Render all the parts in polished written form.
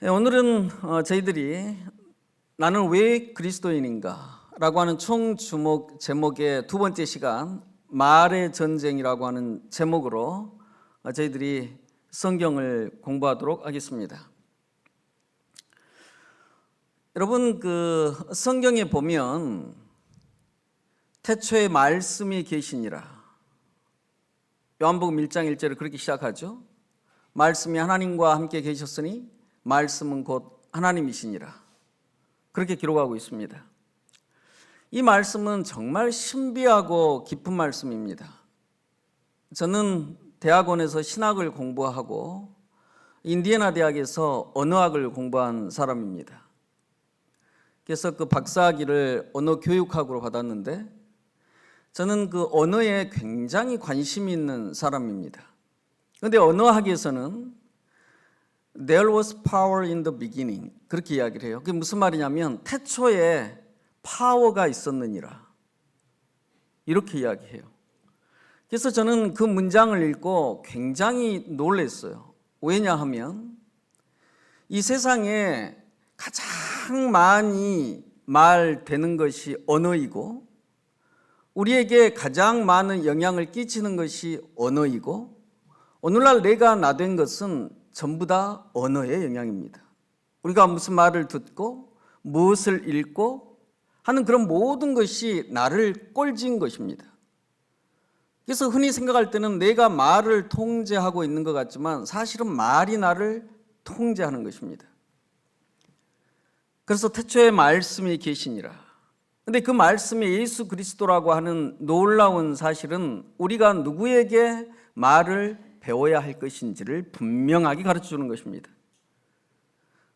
오늘은 저희들이 나는 왜 그리스도인인가 라고 하는 총 제목의 두 번째 시간, 말의 전쟁이라고 하는 제목으로 저희들이 성경을 공부하도록 하겠습니다. 여러분, 성경에 보면 태초에 말씀이 계시니라, 요한복음 1장 1절을 그렇게 시작하죠. 말씀이 하나님과 함께 계셨으니 말씀은 곧 하나님이시니라, 그렇게 기록하고 있습니다. 이 말씀은 정말 신비하고 깊은 말씀입니다. 저는 대학원에서 신학을 공부하고 인디애나 대학에서 언어학을 공부한 사람입니다. 그래서 그 박사학위를 언어 교육학으로 받았는데 저는 그 언어에 굉장히 관심이 있는 사람입니다. 그런데 언어학에서는 There was power in the beginning, 그렇게 이야기를 해요. 그게 무슨 말이냐면 태초에 파워가 있었느니라, 이렇게 이야기해요. 그래서 저는 그 문장을 읽고 굉장히 놀랐어요. 왜냐하면 이 세상에 가장 많이 말되는 것이 언어이고, 우리에게 가장 많은 영향을 끼치는 것이 언어이고, 오늘날 내가 나된 것은 전부 다 언어의 영향입니다. 우리가 무슨 말을 듣고 무엇을 읽고 하는 그런 모든 것이 나를 꼴지은 것입니다. 그래서 흔히 생각할 때는 내가 말을 통제하고 있는 것 같지만 사실은 말이 나를 통제하는 것입니다. 그래서 태초에 말씀이 계시니라. 그런데 그 말씀이 예수 그리스도라고 하는 놀라운 사실은 우리가 누구에게 말을 배워야 할 것인지를 분명하게 가르쳐주는 것입니다.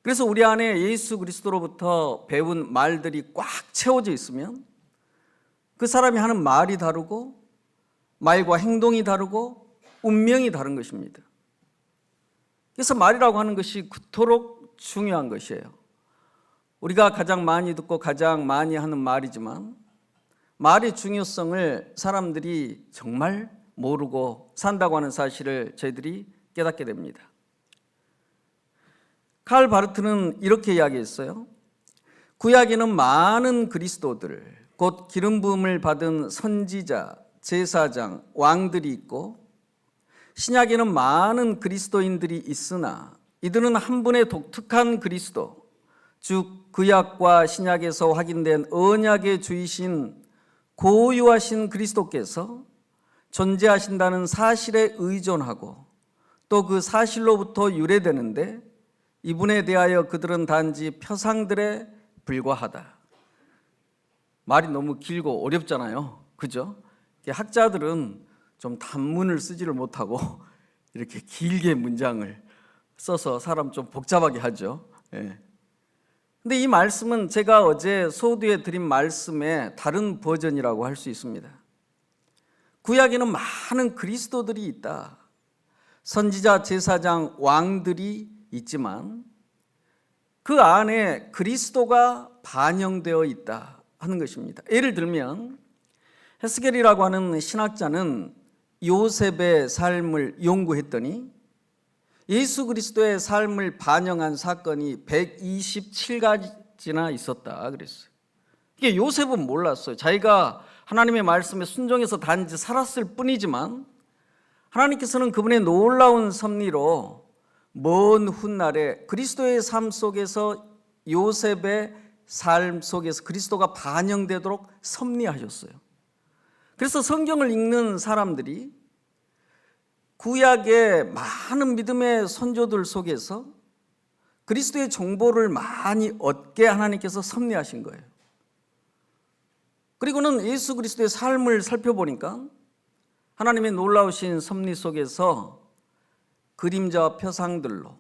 그래서 우리 안에 예수 그리스도로부터 배운 말들이 꽉 채워져 있으면 그 사람이 하는 말이 다르고 말과 행동이 다르고 운명이 다른 것입니다. 그래서 말이라고 하는 것이 그토록 중요한 것이에요. 우리가 가장 많이 듣고 가장 많이 하는 말이지만 말의 중요성을 사람들이 정말 모르고 산다고 하는 사실을 저희들이 깨닫게 됩니다. 칼 바르트는 이렇게 이야기했어요. 구약에는 많은 그리스도들, 곧 기름 부음을 받은 선지자, 제사장, 왕들이 있고, 신약에는 많은 그리스도인들이 있으나 이들은 한 분의 독특한 그리스도, 즉 구약과 신약에서 확인된 언약의 주이신 고유하신 그리스도께서 존재하신다는 사실에 의존하고 또 그 사실로부터 유래되는데 이분에 대하여 그들은 단지 표상들에 불과하다. 말이 너무 길고 어렵잖아요, 그죠? 학자들은 좀 단문을 쓰지를 못하고 이렇게 길게 문장을 써서 사람 좀 복잡하게 하죠. 근데 이 말씀은 제가 어제 소두에 드린 말씀의 다른 버전이라고 할 수 있습니다. 구약에는 많은 그리스도들이 있다. 선지자, 제사장, 왕들이 있지만 그 안에 그리스도가 반영되어 있다 하는 것입니다. 예를 들면 헤스겔이라고 하는 신학자는 요셉의 삶을 연구했더니 예수 그리스도의 삶을 반영한 사건이 127가지나 있었다 그랬어요. 이게 요셉은 몰랐어요. 자기가 하나님의 말씀에 순종해서 단지 살았을 뿐이지만 하나님께서는 그분의 놀라운 섭리로 먼 훗날에 그리스도의 삶 속에서 요셉의 삶 속에서 그리스도가 반영되도록 섭리하셨어요. 그래서 성경을 읽는 사람들이 구약의 많은 믿음의 선조들 속에서 그리스도의 정보를 많이 얻게 하나님께서 섭리하신 거예요. 그리고는 예수 그리스도의 삶을 살펴보니까 하나님의 놀라우신 섭리 속에서 그림자와 표상들로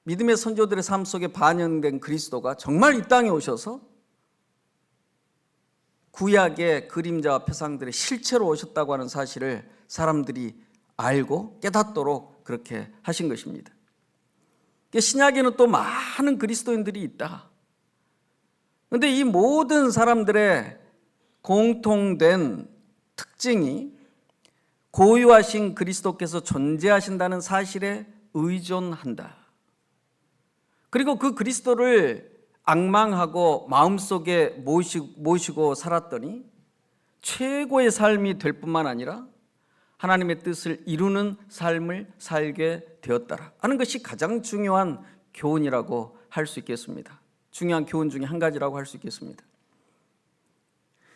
믿음의 선조들의 삶 속에 반영된 그리스도가 정말 이 땅에 오셔서 구약의 그림자와 표상들의 실체로 오셨다고 하는 사실을 사람들이 알고 깨닫도록 그렇게 하신 것입니다. 신약에는 또 많은 그리스도인들이 있다. 그런데 이 모든 사람들의 공통된 특징이 고유하신 그리스도께서 존재하신다는 사실에 의존한다. 그리고 그 그리스도를 앙망하고 마음속에 모시고 살았더니 최고의 삶이 될 뿐만 아니라 하나님의 뜻을 이루는 삶을 살게 되었더라 하는 것이 가장 중요한 교훈이라고 할 수 있겠습니다. 중요한 교훈 중에 한 가지라고 할 수 있겠습니다.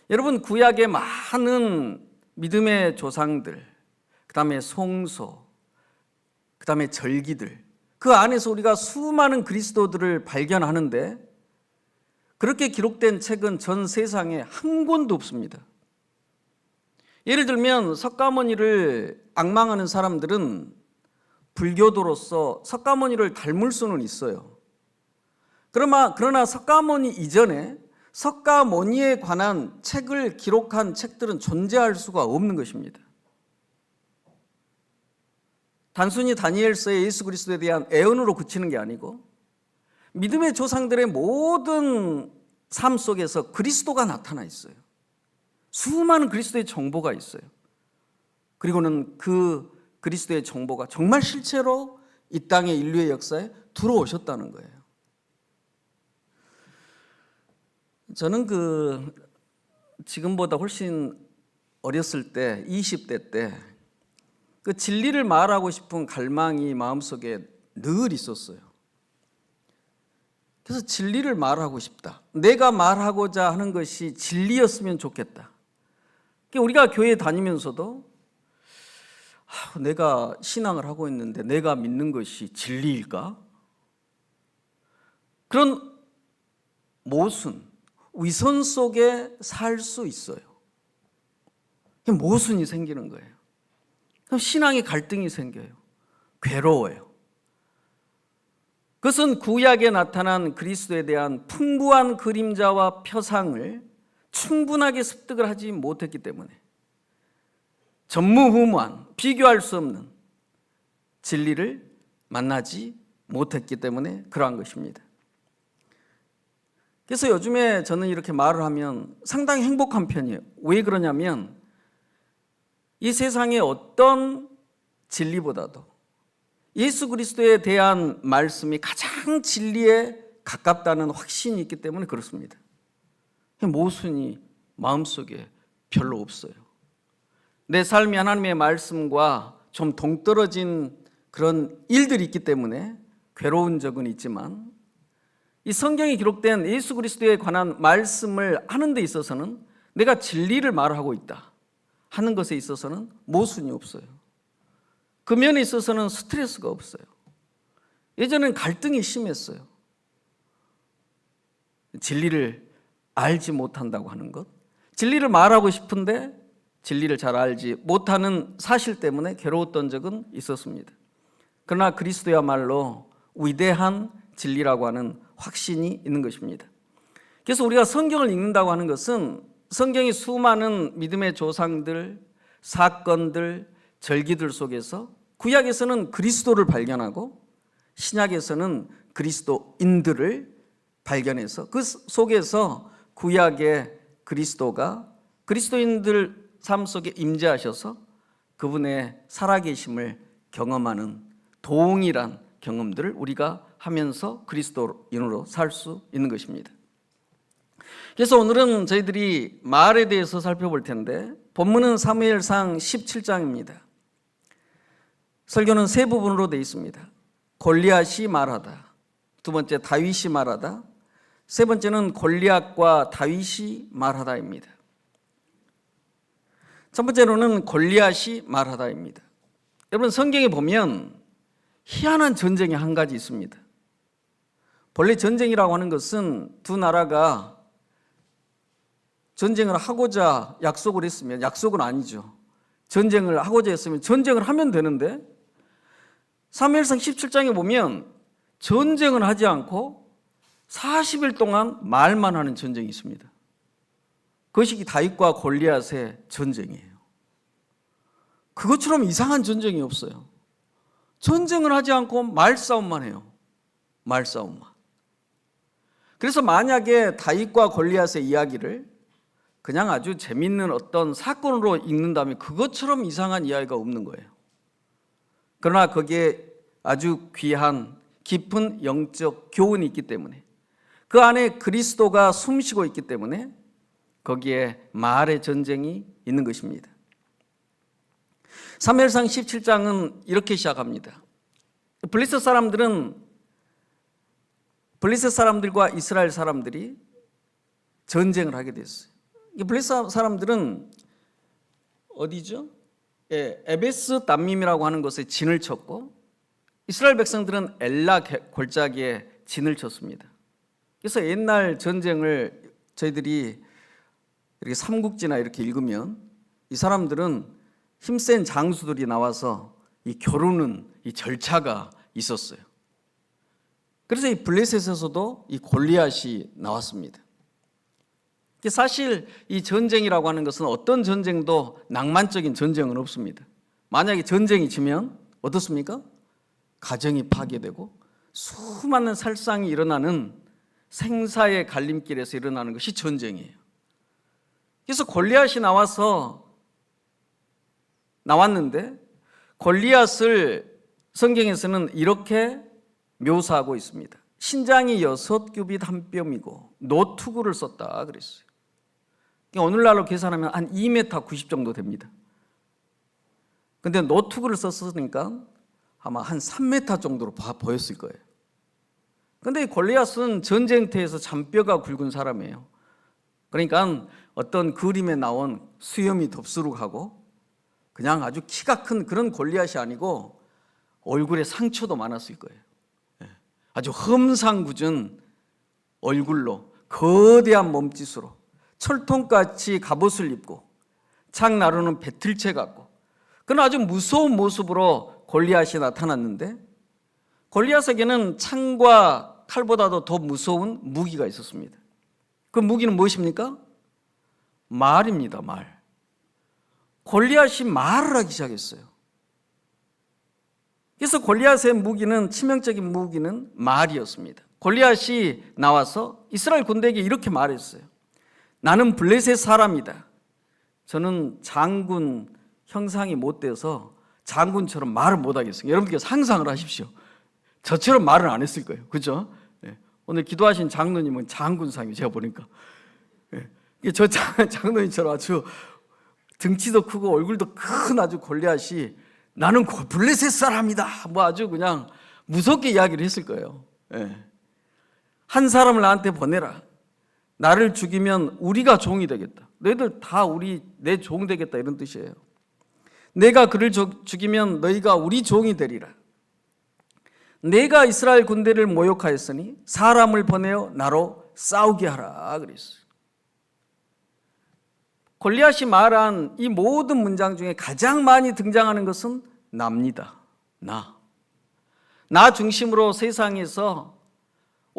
여러분, 구약의 많은 믿음의 조상들, 그 다음에 성소, 그 다음에 절기들, 그 안에서 우리가 수많은 그리스도들을 발견하는데 그렇게 기록된 책은 전 세상에 한 권도 없습니다. 예를 들면 석가모니를 앙망하는 사람들은 불교도로서 석가모니를 닮을 수는 있어요. 그러나 석가모니 이전에 석가모니에 관한 책을 기록한 책들은 존재할 수가 없는 것입니다. 단순히 다니엘서의 예수 그리스도에 대한 애언으로 그치는 게 아니고 믿음의 조상들의 모든 삶 속에서 그리스도가 나타나 있어요. 수많은 그리스도의 정보가 있어요. 그리고는 그 그리스도의 정보가 정말 실제로 이 땅의 인류의 역사에 들어오셨다는 거예요. 저는 지금보다 훨씬 어렸을 때, 20대 때 그 진리를 말하고 싶은 갈망이 마음속에 늘 있었어요. 그래서 진리를 말하고 싶다. 내가 말하고자 하는 것이 진리였으면 좋겠다. 우리가 교회 다니면서도 내가 신앙을 하고 있는데 내가 믿는 것이 진리일까? 그런 모순, 위선 속에 살 수 있어요. 모순이 생기는 거예요. 그럼 신앙의 갈등이 생겨요. 괴로워요. 그것은 구약에 나타난 그리스도에 대한 풍부한 그림자와 표상을 충분하게 습득을 하지 못했기 때문에 전무후무한 비교할 수 없는 진리를 만나지 못했기 때문에 그러한 것입니다. 그래서 요즘에 저는 이렇게 말을 하면 상당히 행복한 편이에요. 왜 그러냐면 이 세상의 어떤 진리보다도 예수 그리스도에 대한 말씀이 가장 진리에 가깝다는 확신이 있기 때문에 그렇습니다. 모순이 마음속에 별로 없어요. 내 삶이 하나님의 말씀과 좀 동떨어진 그런 일들이 있기 때문에 괴로운 적은 있지만 이 성경에 기록된 예수 그리스도에 관한 말씀을 하는 데 있어서는 내가 진리를 말하고 있다 하는 것에 있어서는 모순이 없어요. 그 면에 있어서는 스트레스가 없어요. 예전엔 갈등이 심했어요. 진리를 알지 못한다고 하는 것, 진리를 말하고 싶은데 진리를 잘 알지 못하는 사실 때문에 괴로웠던 적은 있었습니다. 그러나 그리스도야말로 위대한 진리라고 하는 확신이 있는 것입니다. 그래서 우리가 성경을 읽는다고 하는 것은 성경의 수많은 믿음의 조상들, 사건들, 절기들 속에서 구약에서는 그리스도를 발견하고 신약에서는 그리스도인들을 발견해서 그 속에서 구약의 그리스도가 그리스도인들 삶 속에 임재하셔서 그분의 살아계심을 경험하는 동일한 경험들을 우리가 하면서 그리스도인으로 살 수 있는 것입니다. 그래서 오늘은 저희들이 말에 대해서 살펴볼 텐데 본문은 사무엘상 17장입니다. 설교는 세 부분으로 되어 있습니다. 골리앗이 말하다, 두 번째 다윗이 말하다, 세 번째는 골리앗과 다윗이 말하다입니다. 첫 번째로는 골리앗이 말하다입니다. 여러분, 성경에 보면 희한한 전쟁이 한 가지 있습니다. 본래 전쟁이라고 하는 것은 두 나라가 전쟁을 하고자 약속을 했으면, 약속은 아니죠. 전쟁을 하고자 했으면 전쟁을 하면 되는데 사무엘상 17장에 보면 전쟁은 하지 않고 40일 동안 말만 하는 전쟁이 있습니다. 그것이 다윗과 골리앗의 전쟁이에요. 그것처럼 이상한 전쟁이 없어요. 전쟁을 하지 않고 말싸움만 해요. 말싸움만. 그래서 만약에 다윗과 골리앗의 이야기를 그냥 아주 재밌는 어떤 사건으로 읽는다면 그것처럼 이상한 이야기가 없는 거예요. 그러나 거기에 아주 귀한 깊은 영적 교훈이 있기 때문에, 그 안에 그리스도가 숨쉬고 있기 때문에 거기에 말의 전쟁이 있는 것입니다. 사무엘상 17장은 이렇게 시작합니다. 블레셋 사람들과 이스라엘 사람들이 전쟁을 하게 됐어요. 블레셋 사람들은 어디죠? 에베스 담밈이라고 하는 곳에 진을 쳤고, 이스라엘 백성들은 엘라 골짜기에 진을 쳤습니다. 그래서 옛날 전쟁을 저희들이 이렇게 삼국지나 이렇게 읽으면 이 사람들은 힘센 장수들이 나와서 이 겨루는 이 절차가 있었어요. 그래서 이 블레셋에서도 이 골리앗이 나왔습니다. 사실 이 전쟁이라고 하는 것은 어떤 전쟁도 낭만적인 전쟁은 없습니다. 만약에 전쟁이 지면 어떻습니까? 가정이 파괴되고 수많은 살상이 일어나는 생사의 갈림길에서 일어나는 것이 전쟁이에요. 그래서 골리앗이 나왔는데 골리앗을 성경에서는 이렇게 묘사하고 있습니다. 신장이 6규빗 한 뼘이고 노투구를 썼다 그랬어요. 오늘날로 계산하면 한 2m 90 정도 됩니다. 근데 노투구를 썼으니까 아마 한 3m 정도로 보였을 거예요. 근데 골리앗은 전쟁터에서 잔뼈가 굵은 사람이에요. 그러니까 어떤 그림에 나온 수염이 덥수룩하고 그냥 아주 키가 큰 그런 골리앗이 아니고 얼굴에 상처도 많았을 거예요. 아주 험상궂은 얼굴로 거대한 몸짓으로 철통같이 갑옷을 입고 창 나르는 배틀채 같고 그런 아주 무서운 모습으로 골리앗이 나타났는데, 골리앗에게는 창과 칼보다도 더 무서운 무기가 있었습니다. 그 무기는 무엇입니까? 말입니다. 말. 골리앗이 말을 하기 시작했어요. 그래서 골리앗의 무기는, 치명적인 무기는 말이었습니다. 골리앗이 나와서 이스라엘 군대에게 이렇게 말했어요. 나는 블레셋 사람이다. 저는 장군 형상이 못 돼서 장군처럼 말을 못 하겠어요. 여러분께서 상상을 하십시오. 저처럼 말을 안 했을 거예요. 그렇죠? 오늘 기도하신 장로님은 장군상이에요. 제가 보니까. 저 장로님처럼 아주 등치도 크고 얼굴도 큰 아주 골리앗이 나는 블레셋 사람이다. 뭐 아주 그냥 무섭게 이야기를 했을 거예요. 한 사람을 나한테 보내라. 나를 죽이면 우리가 종이 되겠다. 너희들 다 내 종 되겠다. 이런 뜻이에요. 내가 그를 죽이면 너희가 우리 종이 되리라. 내가 이스라엘 군대를 모욕하였으니 사람을 보내어 나로 싸우게 하라 그랬어요. 골리앗이 말한 이 모든 문장 중에 가장 많이 등장하는 것은 나입니다. 나 중심으로 세상에서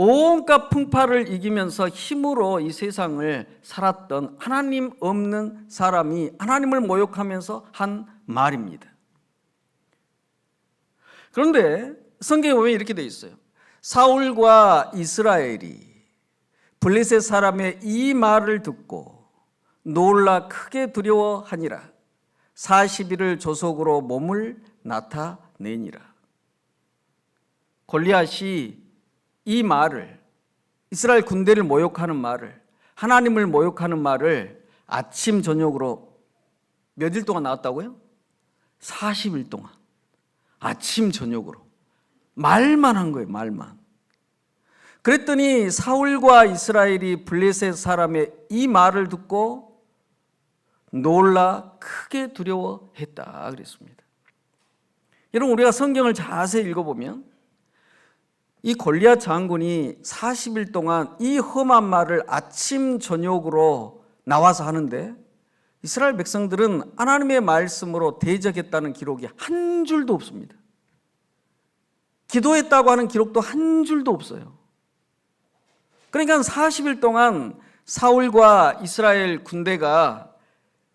온갖 풍파를 이기면서 힘으로 이 세상을 살았던 하나님 없는 사람이 하나님을 모욕하면서 한 말입니다. 그런데 성경에 보면 이렇게 돼 있어요. 사울과 이스라엘이 블레셋 사람의 이 말을 듣고 놀라 크게 두려워하니라. 40일을 조속으로 몸을 나타내니라. 골리앗이 이 말을, 이스라엘 군대를 모욕하는 말을, 하나님을 모욕하는 말을 아침 저녁으로 며칠 동안 나왔다고요? 40일 동안 아침 저녁으로 말만 한 거예요. 말만. 그랬더니 사울과 이스라엘이 블레셋 사람의 이 말을 듣고 놀라 크게 두려워했다 그랬습니다. 여러분, 우리가 성경을 자세히 읽어보면 이 골리앗 장군이 40일 동안 이 험한 말을 아침 저녁으로 나와서 하는데 이스라엘 백성들은 하나님의 말씀으로 대적했다는 기록이 한 줄도 없습니다. 기도했다고 하는 기록도 한 줄도 없어요. 그러니까 40일 동안 사울과 이스라엘 군대가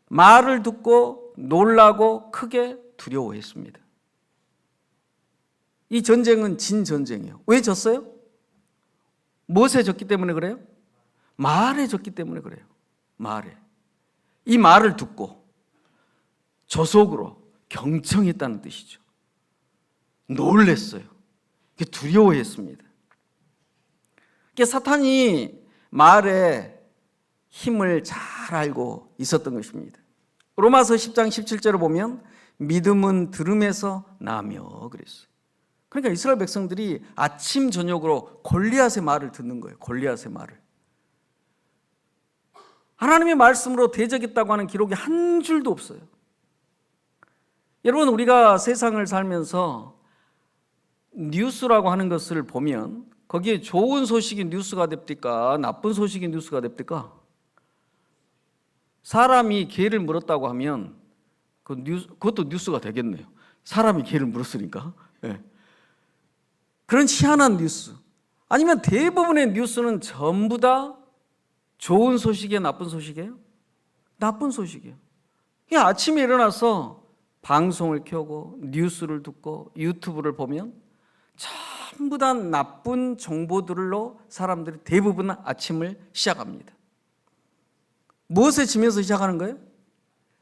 말을 듣고 놀라고 크게 두려워했습니다. 이 전쟁은 진 전쟁이에요. 왜 졌어요? 무엇에 졌기 때문에 그래요? 말에 졌기 때문에 그래요. 말에. 이 말을 듣고 조속으로 경청했다는 뜻이죠. 놀랬어요. 두려워했습니다. 사탄이 말의 힘을 잘 알고 있었던 것입니다. 로마서 10장 17절을 보면 믿음은 들음에서 나며 그랬어요. 그러니까 이스라엘 백성들이 아침 저녁으로 골리앗의 말을 듣는 거예요. 골리앗의 말을. 하나님의 말씀으로 대적했다고 하는 기록이 한 줄도 없어요. 여러분, 우리가 세상을 살면서 뉴스라고 하는 것을 보면 거기에 좋은 소식이 뉴스가 됩니까? 나쁜 소식이 뉴스가 됩니까? 사람이 개를 물었다고 하면 그것도 뉴스가 되겠네요. 사람이 개를 물었으니까. 네. 그런 희한한 뉴스. 아니면 대부분의 뉴스는 전부 다 좋은 소식이에요? 나쁜 소식이에요? 나쁜 소식이에요. 그냥 아침에 일어나서 방송을 켜고 뉴스를 듣고 유튜브를 보면 전부 다 나쁜 정보들로 사람들이 대부분 아침을 시작합니다. 무엇에 지면서 시작하는 거예요?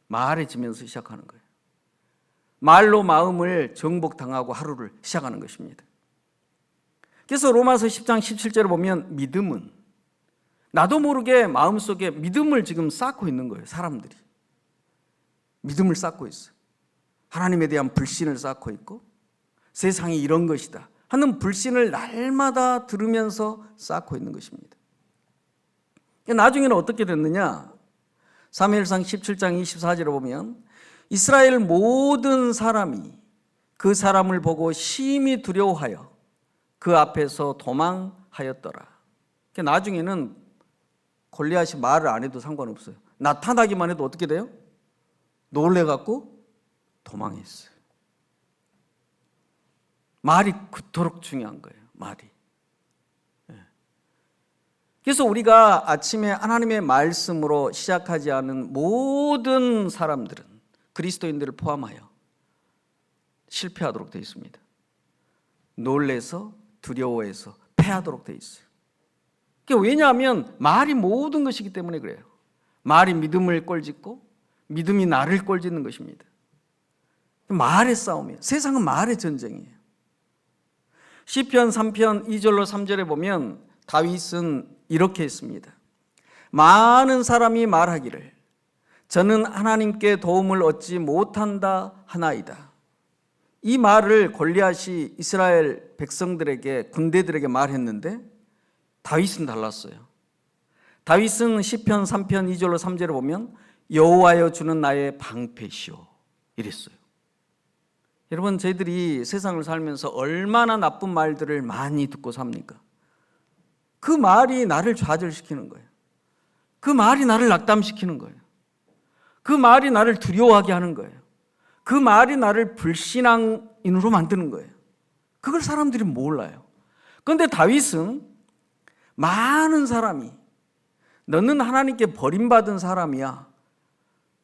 말에 지면서 시작하는 거예요. 말로 마음을 정복당하고 하루를 시작하는 것입니다. 그래서 로마서 10장 17절을 보면 믿음은 나도 모르게 마음속에 믿음을 지금 쌓고 있는 거예요. 사람들이 믿음을 쌓고 있어요. 하나님에 대한 불신을 쌓고 있고 세상이 이런 것이다 하는 불신을 날마다 들으면서 쌓고 있는 것입니다. 나중에는 어떻게 됐느냐? 사무엘상 17장 24절에 보면 이스라엘 모든 사람이 그 사람을 보고 심히 두려워하여 그 앞에서 도망하였더라. 나중에는 골리앗이 말을 안 해도 상관없어요. 나타나기만 해도 어떻게 돼요? 놀래갖고 도망했어요. 말이 그토록 중요한 거예요. 말이. 그래서 우리가 아침에 하나님의 말씀으로 시작하지 않은 모든 사람들은 그리스도인들을 포함하여 실패하도록 되어 있습니다. 놀래서 두려워해서 패하도록 되어 있어요. 왜냐하면 말이 모든 것이기 때문에 그래요. 말이 믿음을 꼴짓고 믿음이 나를 꼴짓는 것입니다. 말의 싸움이에요. 세상은 말의 전쟁이에요. 시편 3편 2절로 3절에 보면 다윗은 이렇게 했습니다. 많은 사람이 말하기를 저는 하나님께 도움을 얻지 못한다 하나이다. 이 말을 골리앗이 이스라엘 백성들에게 군대들에게 말했는데 다윗은 달랐어요. 다윗은 시편 3편 2절로 3절에 보면 여호와여 주는 나의 방패시오 이랬어요. 여러분, 저희들이 세상을 살면서 얼마나 나쁜 말들을 많이 듣고 삽니까? 그 말이 나를 좌절시키는 거예요. 그 말이 나를 낙담시키는 거예요. 그 말이 나를 두려워하게 하는 거예요. 그 말이 나를 불신앙인으로 만드는 거예요. 그걸 사람들이 몰라요. 그런데 다윗은 많은 사람이 너는 하나님께 버림받은 사람이야.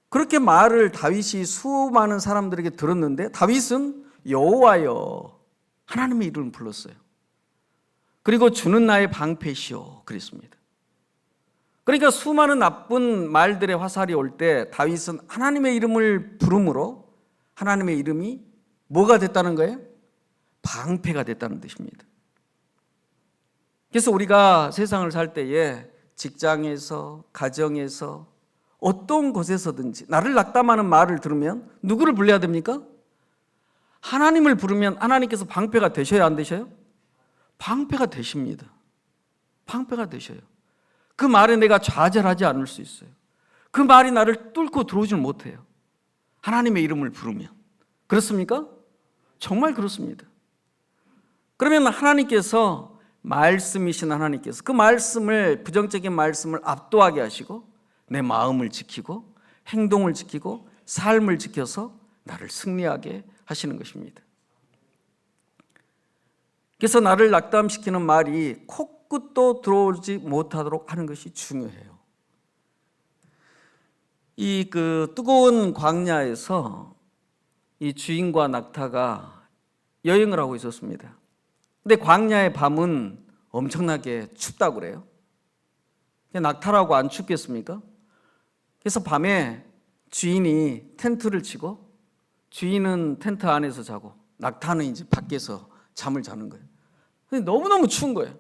그렇게 말을 다윗이 수많은 사람들에게 들었는데 다윗은 여호와여 하나님의 이름을 불렀어요. 그리고 주는 나의 방패시오 그랬습니다. 그러니까 수많은 나쁜 말들의 화살이 올 때 다윗은 하나님의 이름을 부름으로 하나님의 이름이 뭐가 됐다는 거예요? 방패가 됐다는 뜻입니다. 그래서 우리가 세상을 살 때에 직장에서 가정에서 어떤 곳에서든지 나를 낙담하는 말을 들으면 누구를 불러야 됩니까? 하나님을 부르면 하나님께서 방패가 되셔야 안 되셔요? 방패가 되십니다. 방패가 되셔요. 그 말에 내가 좌절하지 않을 수 있어요. 그 말이 나를 뚫고 들어오질 못해요. 하나님의 이름을 부르면. 그렇습니까? 정말 그렇습니다. 그러면 하나님께서 말씀이신 하나님께서 그 말씀을 부정적인 말씀을 압도하게 하시고 내 마음을 지키고 행동을 지키고 삶을 지켜서 나를 승리하게 하시는 것입니다. 그래서 나를 낙담시키는 말이 코끝도 들어오지 못하도록 하는 것이 중요해요. 이 뜨거운 광야에서 이 주인과 낙타가 여행을 하고 있었습니다. 근데 광야의 밤은 엄청나게 춥다고 그래요. 낙타라고 안 춥겠습니까? 그래서 밤에 주인이 텐트를 치고 주인은 텐트 안에서 자고 낙타는 이제 밖에서 잠을 자는 거예요. 근데 너무너무 추운 거예요.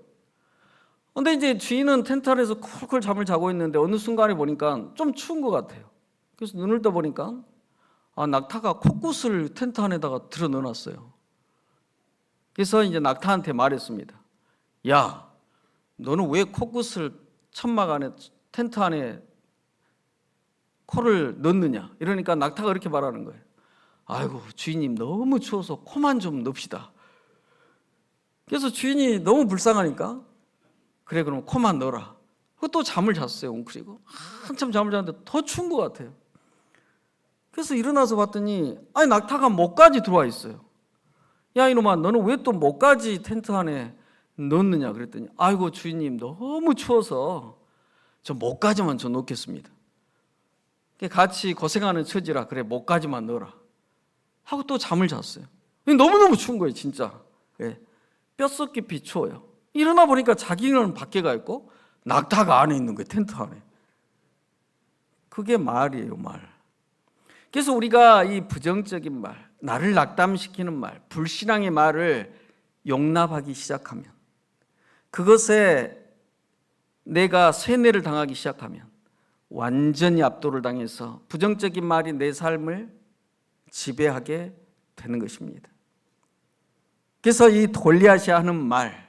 근데 이제 주인은 텐트 안에서 쿨쿨 잠을 자고 있는데 어느 순간에 보니까 좀 추운 것 같아요. 그래서 눈을 떠보니까 낙타가 콧구슬을 텐트 안에다가 들어 넣어놨어요. 그래서 이제 낙타한테 말했습니다. 야, 너는 왜 콧구슬 천막 안에 텐트 안에 코를 넣느냐? 이러니까 낙타가 이렇게 말하는 거예요. 아이고, 주인님 너무 추워서 코만 좀 넣읍시다. 그래서 주인이 너무 불쌍하니까 그래, 그럼 코만 넣어라. 또 잠을 잤어요. 웅크리고 한참 잠을 잤는데 더 추운 것 같아요. 그래서 일어나서 봤더니 낙타가 목까지 들어와 있어요. 야, 이놈아, 너는 왜 또 목까지 텐트 안에 넣느냐 그랬더니 아이고, 주인님 너무 추워서 저 목까지만 저 넣겠습니다. 같이 고생하는 처지라 그래, 목까지만 넣어라 하고 또 잠을 잤어요. 너무너무 추운 거예요, 진짜. 뼛속 깊이 추워요. 일어나 보니까 자기는 밖에 가 있고 낙타가 안에 있는 거예요, 텐트 안에. 그게 말이에요, 말. 그래서 우리가 이 부정적인 말, 나를 낙담시키는 말, 불신앙의 말을 용납하기 시작하면, 그것에 내가 세뇌를 당하기 시작하면 완전히 압도를 당해서 부정적인 말이 내 삶을 지배하게 되는 것입니다. 그래서 이 골리앗이 하는 말,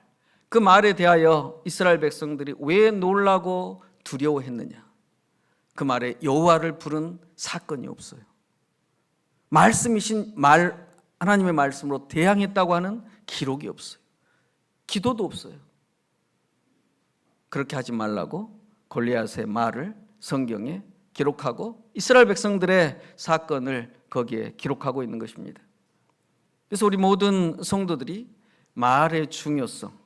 그 말에 대하여 이스라엘 백성들이 왜 놀라고 두려워했느냐? 그 말에 여호와를 부른 사건이 없어요. 말씀이신 하나님의 말씀으로 대항했다고 하는 기록이 없어요. 기도도 없어요. 그렇게 하지 말라고 골리앗의 말을 성경에 기록하고 이스라엘 백성들의 사건을 거기에 기록하고 있는 것입니다. 그래서 우리 모든 성도들이 말의 중요성,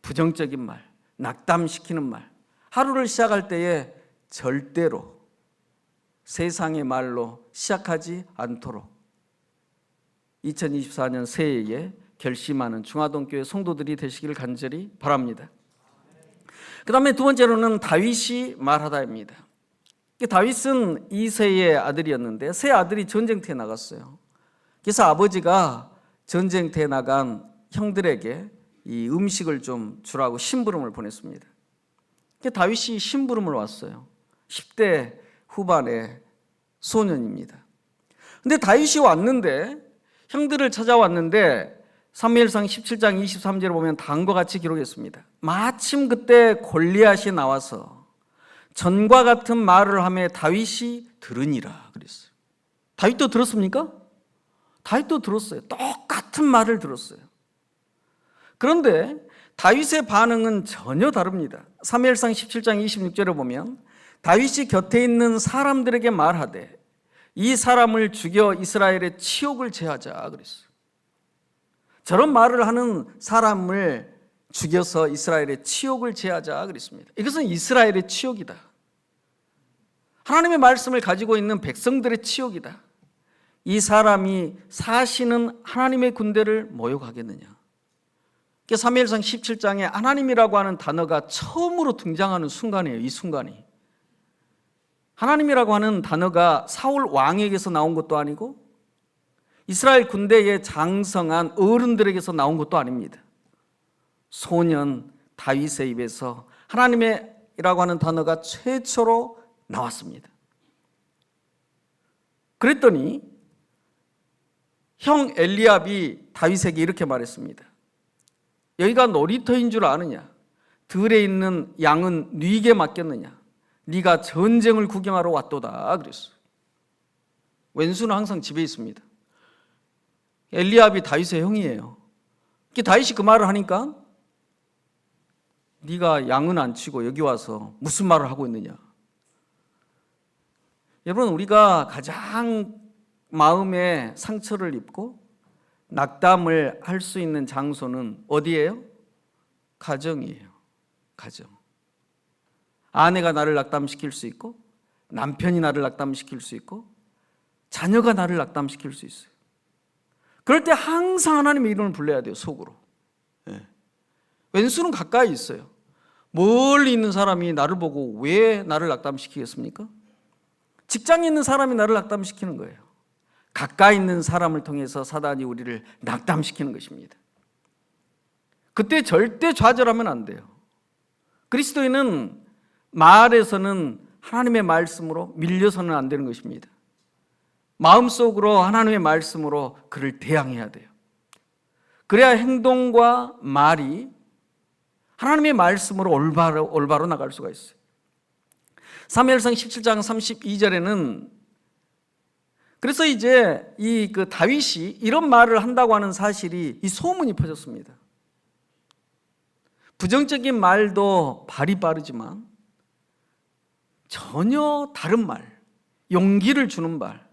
부정적인 말, 낙담시키는 말, 하루를 시작할 때에 절대로 세상의 말로 시작하지 않도록 2024년 새해에 결심하는 중화동교회 성도들이 되시기를 간절히 바랍니다. 그 다음에 두 번째로는 다윗이 말하다입니다. 다윗은 이새의 아들이었는데 새 아들이 전쟁터에 나갔어요. 그래서 아버지가 전쟁터에 나간 형들에게 이 음식을 좀 주라고 심부름을 보냈습니다. 다윗이 심부름을 왔어요. 10대 후반의 소년입니다. 근데 다윗이 왔는데, 형들을 찾아왔는데 사무엘상 17장 23절에 보면 다음과 같이 기록했습니다. 마침 그때 골리앗이 나와서 전과 같은 말을 하며 다윗이 들으니라 그랬어요. 다윗도 들었습니까? 다윗도 들었어요. 똑같은 말을 들었어요. 그런데 다윗의 반응은 전혀 다릅니다. 사무엘상 17장 26절에 보면 다윗이 곁에 있는 사람들에게 말하되 이 사람을 죽여 이스라엘의 치욕을 제하자 그랬어요. 저런 말을 하는 사람을 죽여서 이스라엘의 치욕을 제하자 그랬습니다. 이것은 이스라엘의 치욕이다. 하나님의 말씀을 가지고 있는 백성들의 치욕이다. 이 사람이 사시는 하나님의 군대를 모욕하겠느냐. 사무엘상 17장에 하나님이라고 하는 단어가 처음으로 등장하는 순간이에요. 이 순간이. 하나님이라고 하는 단어가 사울 왕에게서 나온 것도 아니고 이스라엘 군대의 장성한 어른들에게서 나온 것도 아닙니다. 소년 다윗의 입에서 하나님이라고 하는 단어가 최초로 나왔습니다. 그랬더니 형 엘리압이 다윗에게 이렇게 말했습니다. 여기가 놀이터인 줄 아느냐? 들에 있는 양은 네게 맡겼느냐? 네가 전쟁을 구경하러 왔도다 그랬어요. 왼수는 항상 집에 있습니다. 엘리압이 다윗의 형이에요. 다윗이 그 말을 하니까 네가 양은 안 치고 여기 와서 무슨 말을 하고 있느냐. 여러분, 우리가 가장 마음에 상처를 입고 낙담을 할 수 있는 장소는 어디예요? 가정이에요. 가정. 아내가 나를 낙담시킬 수 있고 남편이 나를 낙담시킬 수 있고 자녀가 나를 낙담시킬 수 있어요. 그럴 때 항상 하나님의 이름을 불러야 돼요. 속으로. 왼수는 가까이 있어요. 멀리 있는 사람이 나를 보고 왜 나를 낙담시키겠습니까? 직장에 있는 사람이 나를 낙담시키는 거예요. 가까이 있는 사람을 통해서 사단이 우리를 낙담시키는 것입니다. 그때 절대 좌절하면 안 돼요. 그리스도인은 말에서는 하나님의 말씀으로 밀려서는 안 되는 것입니다. 마음속으로 하나님의 말씀으로 그를 대항해야 돼요. 그래야 행동과 말이 하나님의 말씀으로 올바로 나갈 수가 있어요. 사무엘상 17장 32절에는 그래서 이제 그 다윗이 이런 말을 한다고 하는 사실이 이 소문이 퍼졌습니다. 부정적인 말도 발이 빠르지만 전혀 다른 말, 용기를 주는 말,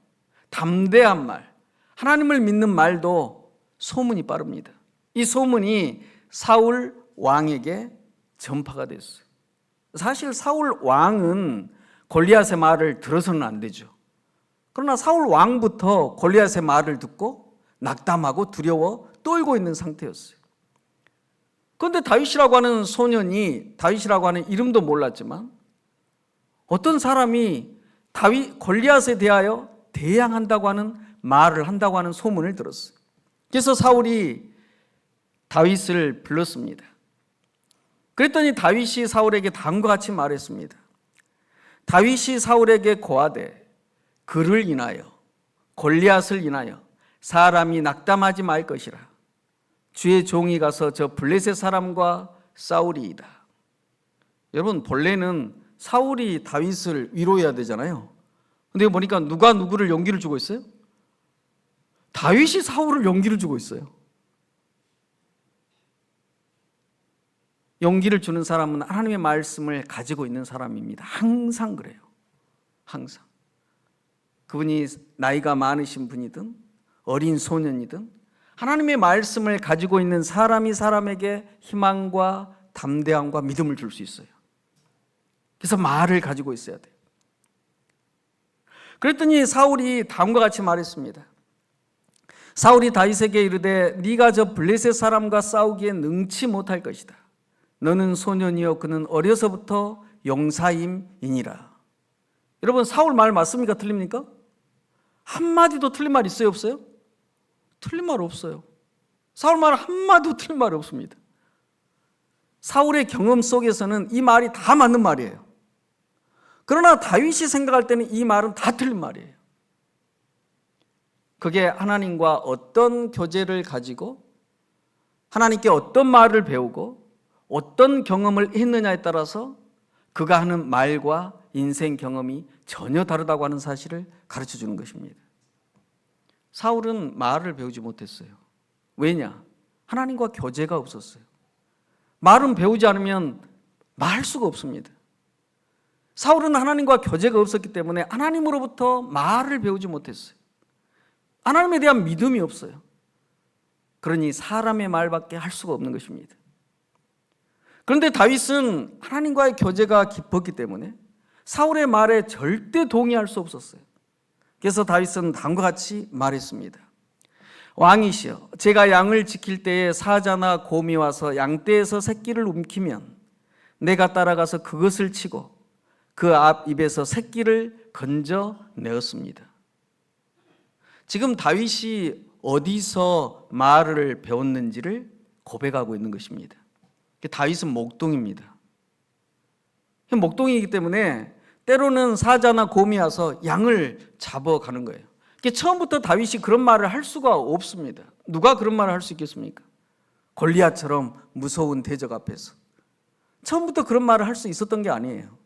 담대한 말, 하나님을 믿는 말도 소문이 빠릅니다. 이 소문이 사울 왕에게 전파가 됐어요. 사실 사울 왕은 골리앗의 말을 들어서는 안 되죠. 그러나 사울 왕부터 골리앗의 말을 듣고 낙담하고 두려워 떨고 있는 상태였어요. 그런데 다윗이라고 하는 소년이, 다윗이라고 하는 이름도 몰랐지만 어떤 사람이 골리앗에 대하여 대항한다고 하는 말을 한다고 하는 소문을 들었어요. 그래서 사울이 다윗을 불렀습니다. 그랬더니 다윗이 사울에게 다음과 같이 말했습니다. 다윗이 사울에게 고하되 그를 인하여 골리앗을 인하여 사람이 낙담하지 말 것이라. 주의 종이 가서 저 블레셋 사람과 싸우리이다. 여러분, 본래는 사울이 다윗을 위로해야 되잖아요. 근데 보니까 누가 누구를 용기를 주고 있어요? 다윗이 사울을 용기를 주고 있어요. 용기를 주는 사람은 하나님의 말씀을 가지고 있는 사람입니다. 항상 그래요. 항상. 그분이 나이가 많으신 분이든 어린 소년이든 하나님의 말씀을 가지고 있는 사람이 사람에게 희망과 담대함과 믿음을 줄 수 있어요. 그래서 말을 가지고 있어야 돼요. 그랬더니 사울이 다음과 같이 말했습니다. 사울이 다윗에게 이르되 네가 저 블레셋 사람과 싸우기에 능치 못할 것이다. 너는 소년이요 그는 어려서부터 용사임이니라. 여러분, 사울 말 맞습니까? 틀립니까? 한마디도 틀린 말 있어요? 없어요? 틀린 말 없어요. 사울 말 한마디도 틀린 말이 없습니다. 사울의 경험 속에서는 이 말이 다 맞는 말이에요. 그러나 다윗이 생각할 때는 이 말은 다 틀린 말이에요. 그게 하나님과 어떤 교제를 가지고 하나님께 어떤 말을 배우고 어떤 경험을 했느냐에 따라서 그가 하는 말과 인생 경험이 전혀 다르다고 하는 사실을 가르쳐 주는 것입니다. 사울은 말을 배우지 못했어요. 왜냐? 하나님과 교제가 없었어요. 말은 배우지 않으면 말할 수가 없습니다. 사울은 하나님과 교제가 없었기 때문에 하나님으로부터 말을 배우지 못했어요. 하나님에 대한 믿음이 없어요. 그러니 사람의 말밖에 할 수가 없는 것입니다. 그런데 다윗은 하나님과의 교제가 깊었기 때문에 사울의 말에 절대 동의할 수 없었어요. 그래서 다윗은 다음과 같이 말했습니다. 왕이시여, 제가 양을 지킬 때에 사자나 곰이 와서 양떼에서 새끼를 움키면 내가 따라가서 그것을 치고 그 앞 입에서 새끼를 건져내었습니다. 지금 다윗이 어디서 말을 배웠는지를 고백하고 있는 것입니다. 다윗은 목동입니다. 목동이기 때문에 때로는 사자나 곰이 와서 양을 잡아가는 거예요. 처음부터 다윗이 그런 말을 할 수가 없습니다. 누가 그런 말을 할 수 있겠습니까? 골리앗처럼 무서운 대적 앞에서. 처음부터 그런 말을 할 수 있었던 게 아니에요.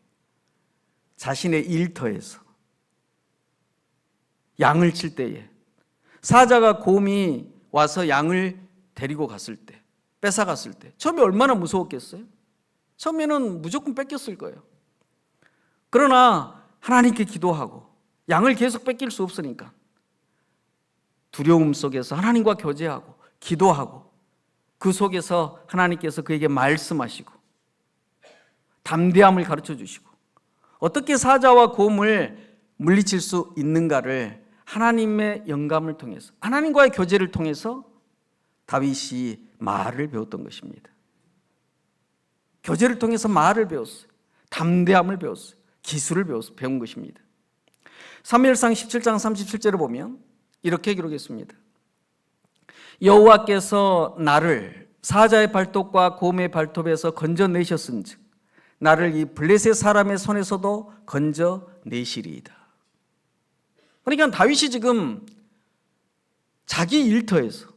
자신의 일터에서 양을 칠 때에 사자가 곰이 와서 양을 데리고 갔을 때, 뺏어갔을 때 처음에 얼마나 무서웠겠어요? 처음에는 무조건 뺏겼을 거예요. 그러나 하나님께 기도하고 양을 계속 뺏길 수 없으니까 두려움 속에서 하나님과 교제하고 기도하고 그 속에서 하나님께서 그에게 말씀하시고 담대함을 가르쳐 주시고 어떻게 사자와 곰을 물리칠 수 있는가를 하나님의 영감을 통해서 하나님과의 교제를 통해서 다윗이 말을 배웠던 것입니다. 교제를 통해서 말을 배웠어요. 담대함을 배웠어요. 기술을 배운 것입니다. 사무엘상 17장 37절을 보면 이렇게 기록했습니다. 여호와께서 나를 사자의 발톱과 곰의 발톱에서 건져내셨은즉 나를 이 블레셋 사람의 손에서도 건져내시리이다. 그러니까 다윗이 지금 자기 일터에서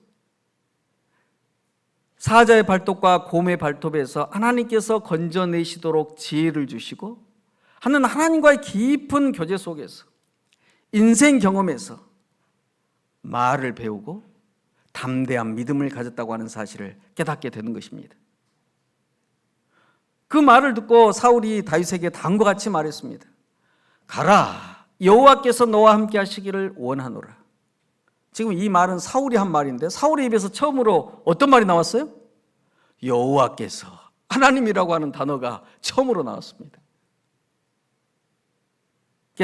사자의 발톱과 곰의 발톱에서 하나님께서 건져내시도록 지혜를 주시고 하는 하나님과의 깊은 교제 속에서 인생 경험에서 말을 배우고 담대한 믿음을 가졌다고 하는 사실을 깨닫게 되는 것입니다. 그 말을 듣고 사울이 다윗에게 다음과 같이 말했습니다. 가라, 여호와께서 너와 함께 하시기를 원하노라. 지금 이 말은 사울이 한 말인데 사울의 입에서 처음으로 어떤 말이 나왔어요? 여호와께서, 하나님이라고 하는 단어가 처음으로 나왔습니다.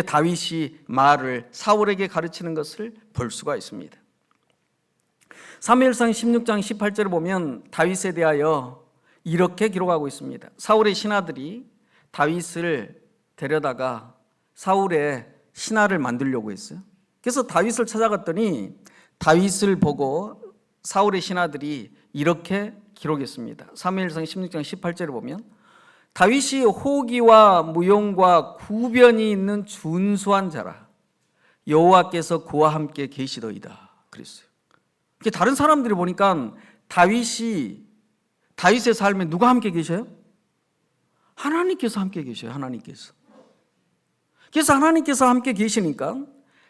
다윗이 말을 사울에게 가르치는 것을 볼 수가 있습니다. 사무엘상 16장 18절을 보면 다윗에 대하여 이렇게 기록하고 있습니다. 사울의 신하들이 다윗을 데려다가 사울의 신하를 만들려고 했어요. 그래서 다윗을 찾아갔더니 다윗을 보고 사울의 신하들이 이렇게 기록했습니다. 사무엘상 16장 18절을 보면 다윗이 호기와 무용과 구변이 있는 준수한 자라 여호와께서 그와 함께 계시더이다 그랬어요. 다른 사람들이 보니까 다윗의 삶에 누가 함께 계셔요? 하나님께서 함께 계셔요. 하나님께서. 그래서 하나님께서 함께 계시니까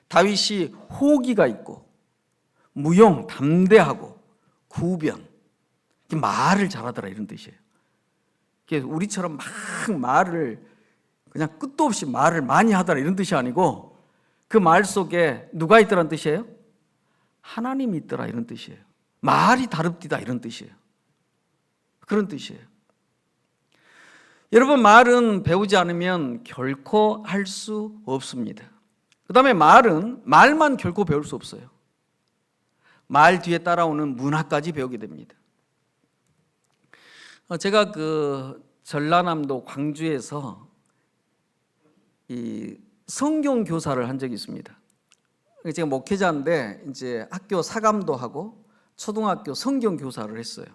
다윗이 호기가 있고 무용, 담대하고 구변, 말을 잘하더라 이런 뜻이에요. 우리처럼 막 말을 그냥 끝도 없이 말을 많이 하더라 이런 뜻이 아니고 그 말 속에 누가 있더라는 뜻이에요? 하나님이 있더라 이런 뜻이에요. 말이 다릅디다 이런 뜻이에요. 그런 뜻이에요. 여러분, 말은 배우지 않으면 결코 할 수 없습니다. 그 다음에 말만 결코 배울 수 없어요. 말 뒤에 따라오는 문화까지 배우게 됩니다. 제가 전라남도 광주에서 이 성경 교사를 한 적이 있습니다. 제가 목회자인데 이제 학교 사감도 하고 초등학교 성경 교사를 했어요.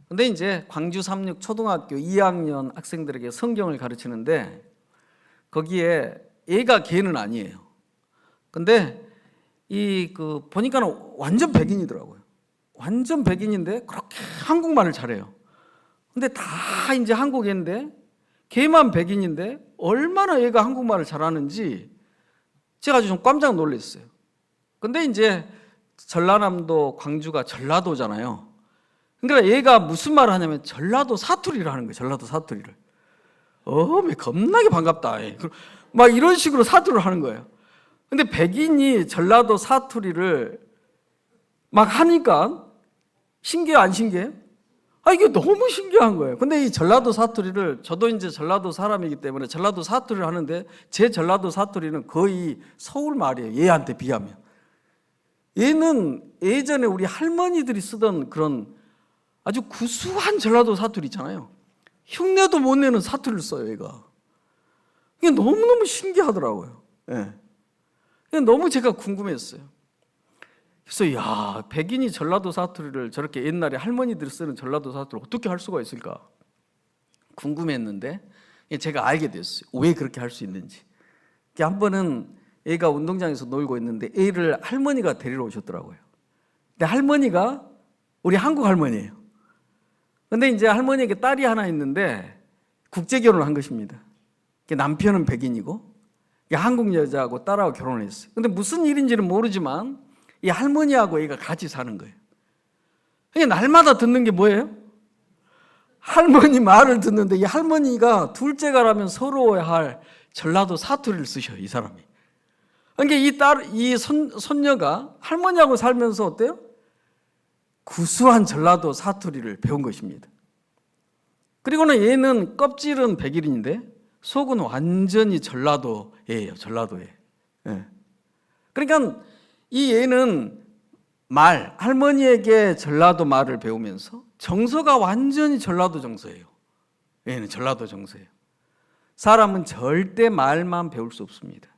근데 이제 광주 삼육 초등학교 2학년 학생들에게 성경을 가르치는데 거기에 애가 개는 아니에요. 근데 보니까 완전 백인이더라고요. 완전 백인인데 그렇게 한국말을 잘해요. 근데 다 이제 한국인데 걔만 백인인데 얼마나 얘가 한국말을 잘하는지 제가 아주 좀 깜짝 놀랐어요. 근데 이제 전라남도 광주가 전라도잖아요. 그러니까 얘가 무슨 말을 하냐면 전라도 사투리를 하는 거예요. 전라도 사투리를. 겁나게 반갑다. 막 이런 식으로 사투리를 하는 거예요. 근데 백인이 전라도 사투리를 막 하니까 신기해 안 신기해? 이게 너무 신기한 거예요. 근데 이 전라도 사투리를 저도 이제 전라도 사람이기 때문에 전라도 사투리를 하는데 제 전라도 사투리는 거의 서울 말이에요. 얘한테 비하면. 얘는 예전에 우리 할머니들이 쓰던 그런 아주 구수한 전라도 사투리 있잖아요. 흉내도 못 내는 사투리를 써요, 얘가. 이게 너무너무 신기하더라고요. 예. 너무 제가 궁금했어요. 그래서 백인이 전라도 사투리를 저렇게 옛날에 할머니들이 쓰는 전라도 사투리를 어떻게 할 수가 있을까 궁금했는데 제가 알게 됐어요. 왜 그렇게 할 수 있는지. 한 번은 애가 운동장에서 놀고 있는데 애를 할머니가 데리러 오셨더라고요. 근데 할머니가 우리 한국 할머니예요. 근데 이제 할머니에게 딸이 하나 있는데 국제 결혼을 한 것입니다. 남편은 백인이고 한국 여자하고 딸하고 결혼을 했어요. 근데 무슨 일인지는 모르지만 이 할머니하고 얘가 같이 사는 거예요. 날마다 듣는 게 뭐예요? 할머니 말을 듣는데 이 할머니가 둘째가라면 서러워야 할 전라도 사투리를 쓰셔요, 이 사람이. 그러니까 이 손녀가 할머니하고 살면서 어때요? 구수한 전라도 사투리를 배운 것입니다. 그리고는 얘는 껍질은 백일인데 속은 완전히 전라도예요, 전라도에. 예. 그러니까 이 얘는 할머니에게 전라도 말을 배우면서 정서가 완전히 전라도 정서예요. 얘는 전라도 정서예요. 사람은 절대 말만 배울 수 없습니다.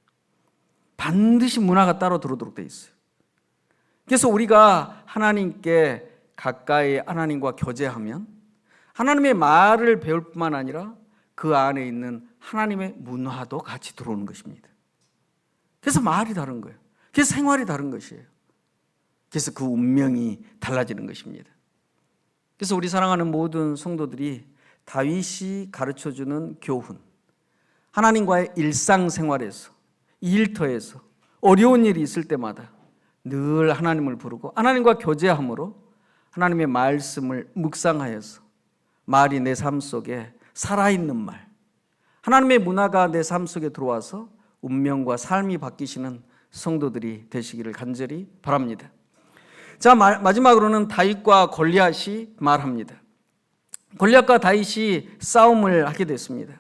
반드시 문화가 따로 들어오도록 돼 있어요. 그래서 우리가 하나님께 가까이 하나님과 교제하면 하나님의 말을 배울 뿐만 아니라 그 안에 있는 하나님의 문화도 같이 들어오는 것입니다. 그래서 말이 다른 거예요. 그래서 생활이 다른 것이에요. 그래서 그 운명이 달라지는 것입니다. 그래서 우리 사랑하는 모든 성도들이 다윗이 가르쳐주는 교훈, 하나님과의 일상생활에서, 일터에서 어려운 일이 있을 때마다 늘 하나님을 부르고 하나님과 교제함으로 하나님의 말씀을 묵상하여서 말이 내 삶 속에 살아있는 말, 하나님의 문화가 내 삶 속에 들어와서 운명과 삶이 바뀌시는 성도들이 되시기를 간절히 바랍니다. 자, 마지막으로는 다윗과 골리앗이 말합니다. 골리앗과 다윗이 싸움을 하게 됐습니다.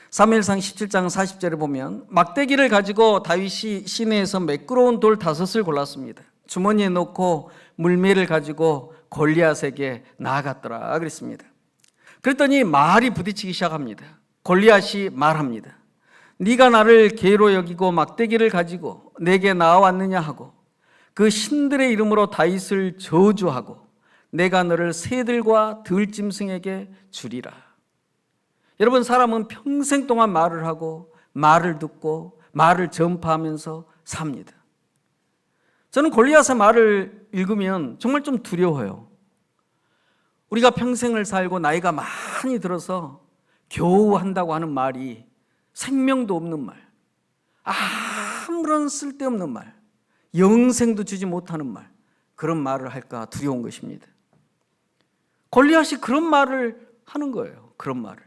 사무엘상 17장 40절에 보면 막대기를 가지고 다윗이 시내에서 매끄러운 돌 5을 골랐습니다. 주머니에 넣고 물매를 가지고 골리앗에게 나아갔더라 그랬습니다. 그랬더니 말이 부딪히기 시작합니다. 골리앗이 말합니다. 네가 나를 개로 여기고 막대기를 가지고 내게 나와왔느냐 하고 그 신들의 이름으로 다윗을 저주하고 내가 너를 새들과 들짐승에게 주리라. 여러분, 사람은 평생 동안 말을 하고 말을 듣고 말을 전파하면서 삽니다. 저는 골리앗의 말을 읽으면 정말 좀 두려워요. 우리가 평생을 살고 나이가 많이 들어서 겨우 한다고 하는 말이 생명도 없는 말, 아무런 쓸데없는 말, 영생도 주지 못하는 말, 그런 말을 할까 두려운 것입니다. 골리앗이 그런 말을 하는 거예요. 그런 말을.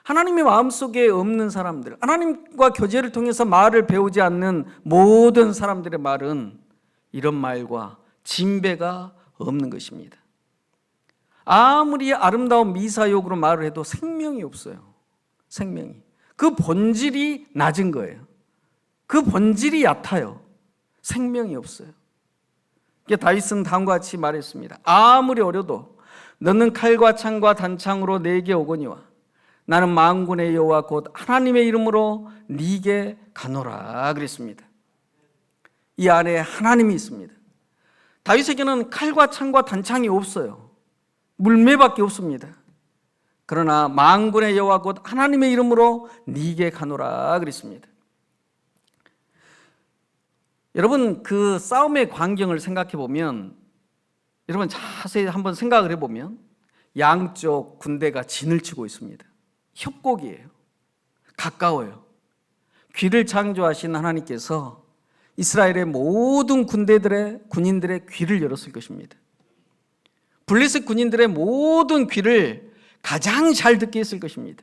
하나님의 마음속에 없는 사람들, 하나님과 교제를 통해서 말을 배우지 않는 모든 사람들의 말은 이런 말과 진배가 없는 것입니다. 아무리 아름다운 미사역으로 말을 해도 생명이 없어요. 생명이. 그 본질이 낮은 거예요. 그 본질이 얕아요. 생명이 없어요. 다윗은 다음과 같이 말했습니다. 아무리 어려도 너는 칼과 창과 단창으로 내게 오거니와 나는 만군의 여호와 곧 하나님의 이름으로 네게 가노라 그랬습니다. 이 안에 하나님이 있습니다. 다윗에게는 칼과 창과 단창이 없어요. 물매밖에 없습니다. 그러나 만군의 여호와 곧 하나님의 이름으로 네게 가노라 그랬습니다. 여러분, 그 싸움의 광경을 생각해 보면, 여러분 자세히 한번 생각을 해보면 양쪽 군대가 진을 치고 있습니다. 협곡이에요. 가까워요. 귀를 창조하신 하나님께서 이스라엘의 모든 군인들의 귀를 열었을 것입니다. 블레셋 군인들의 모든 귀를 가장 잘 듣게 했을 것입니다.